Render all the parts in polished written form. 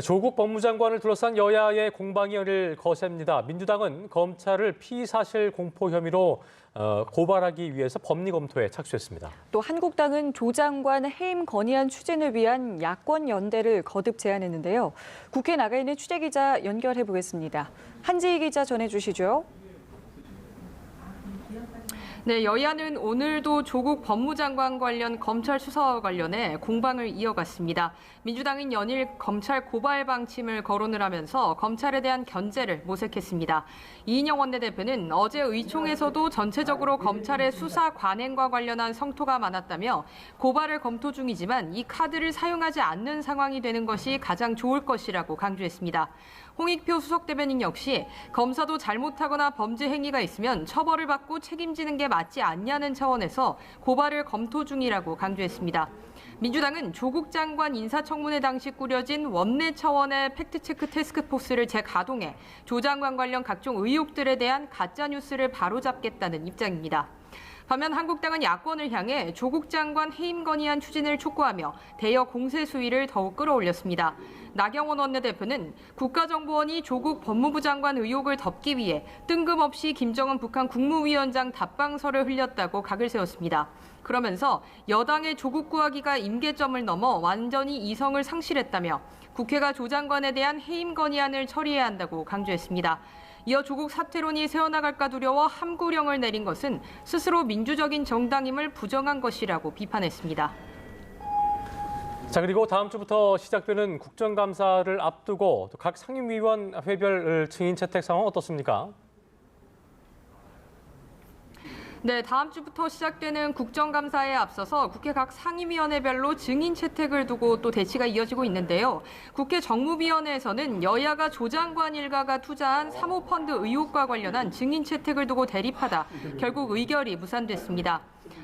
조국 법무장관을 둘러싼 여야의 공방이 열을 거셉니다. 민주당은 검찰을 피사실 공포 혐의로 고발하기 위해서 법리 검토에 착수했습니다. 또 한국당은 조 장관 해임 건의안 추진을 위한 야권 연대를 거듭 제안했는데요. 국회에 나가 있는 취재기자 연결해 보겠습니다. 한지희 기자 전해주시죠. 네, 여야는 오늘도 조국 법무장관 관련 검찰 수사와 관련해 공방을 이어갔습니다. 민주당은 연일 검찰 고발 방침을 거론을 하면서 검찰에 대한 견제를 모색했습니다. 이인영 원내대표는 어제 의총에서도 전체적으로 검찰의 수사 관행과 관련한 성토가 많았다며 고발을 검토 중이지만 이 카드를 사용하지 않는 상황이 되는 것이 가장 좋을 것이라고 강조했습니다. 홍익표 수석대변인 역시 검사도 잘못하거나 범죄 행위가 있으면 처벌을 받고 책임지는 게 맞지 않냐는 차원에서 고발을 검토 중이라고 강조했습니다. 민주당은 조국 장관 인사청문회 당시 꾸려진 원내 차원의 팩트체크 태스크포스를 재가동해 조 장관 관련 각종 의혹들에 대한 가짜뉴스를 바로잡겠다는 입장입니다. 반면 한국당은 야권을 향해 조국 장관 해임 건의안 추진을 촉구하며 대여 공세 수위를 더욱 끌어올렸습니다. 나경원 원내대표는 국가정보원이 조국 법무부 장관 의혹을 덮기 위해 뜬금없이 김정은 북한 국무위원장 답방서를 흘렸다고 각을 세웠습니다. 그러면서 여당의 조국 구하기가 임계점을 넘어 완전히 이성을 상실했다며 국회가 조 장관에 대한 해임 건의안을 처리해야 한다고 강조했습니다. 이어 조국 사퇴론이 새어나갈까 두려워 함구령을 내린 것은 스스로 민주적인 정당임을 부정한 것이라고 비판했습니다. 자, 그리고 다음 주부터 시작되는 국정감사를 앞두고 각 상임위원 회별 증인 채택 상황 어떻습니까? 네, 다음 주부터 시작되는 국정감사에 앞서서 국회 각 상임위원회별로 증인 채택을 두고 또 대치가 이어지고 있는데요. 국회 정무위원회에서는 여야가 조 장관 일가가 투자한 사모펀드 의혹과 관련한 증인 채택을 두고 대립하다 결국 의결이 무산됐습니다.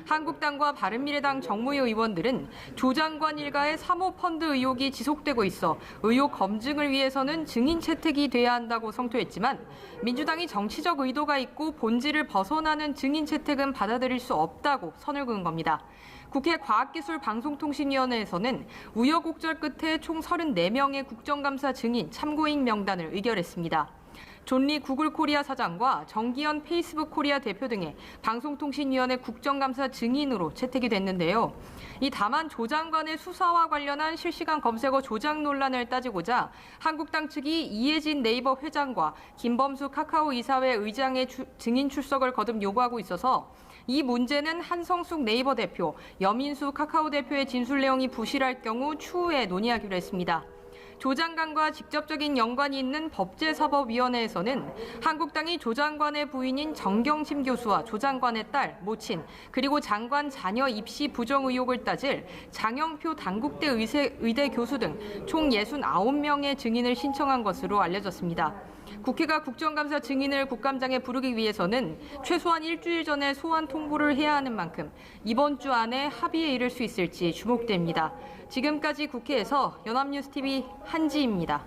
한국당과 바른미래당 정무위 의원들은 조 장관 일가의 사모펀드 의혹이 지속되고 있어 의혹 검증을 위해서는 증인 채택이 돼야 한다고 성토했지만 민주당이 정치적 의도가 있고 본질을 벗어나는 증인 채택은 받아들일 수 없다고 선을 그은 겁니다. 국회 과학기술방송통신위원회에서는 우여곡절 끝에 총 34명의 국정감사 증인 참고인 명단을 의결했습니다. 존리 구글 코리아 사장과 정기현 페이스북 코리아 대표 등의 방송통신위원회 국정감사 증인으로 채택이 됐는데요. 다만 조 장관의 수사와 관련한 실시간 검색어 조작 논란을 따지고자 한국당 측이 이해진 네이버 회장과 김범수 카카오 이사회 의장의 증인 출석을 거듭 요구하고 있어서 이 문제는 한성숙 네이버 대표, 여민수 카카오 대표의 진술 내용이 부실할 경우 추후에 논의하기로 했습니다. 조 장관과 직접적인 연관이 있는 법제사법위원회에서는 한국당이 조 장관의 부인인 정경심 교수와 조 장관의 딸, 모친, 그리고 장관 자녀 입시 부정 의혹을 따질 장영표 단국대 의대 교수 등 총 69명의 증인을 신청한 것으로 알려졌습니다. 국회가 국정감사 증인을 국감장에 부르기 위해서는 최소한 일주일 전에 소환 통보를 해야 하는 만큼 이번 주 안에 합의에 이를 수 있을지 주목됩니다. 지금까지 국회에서 연합뉴스TV 한지입니다.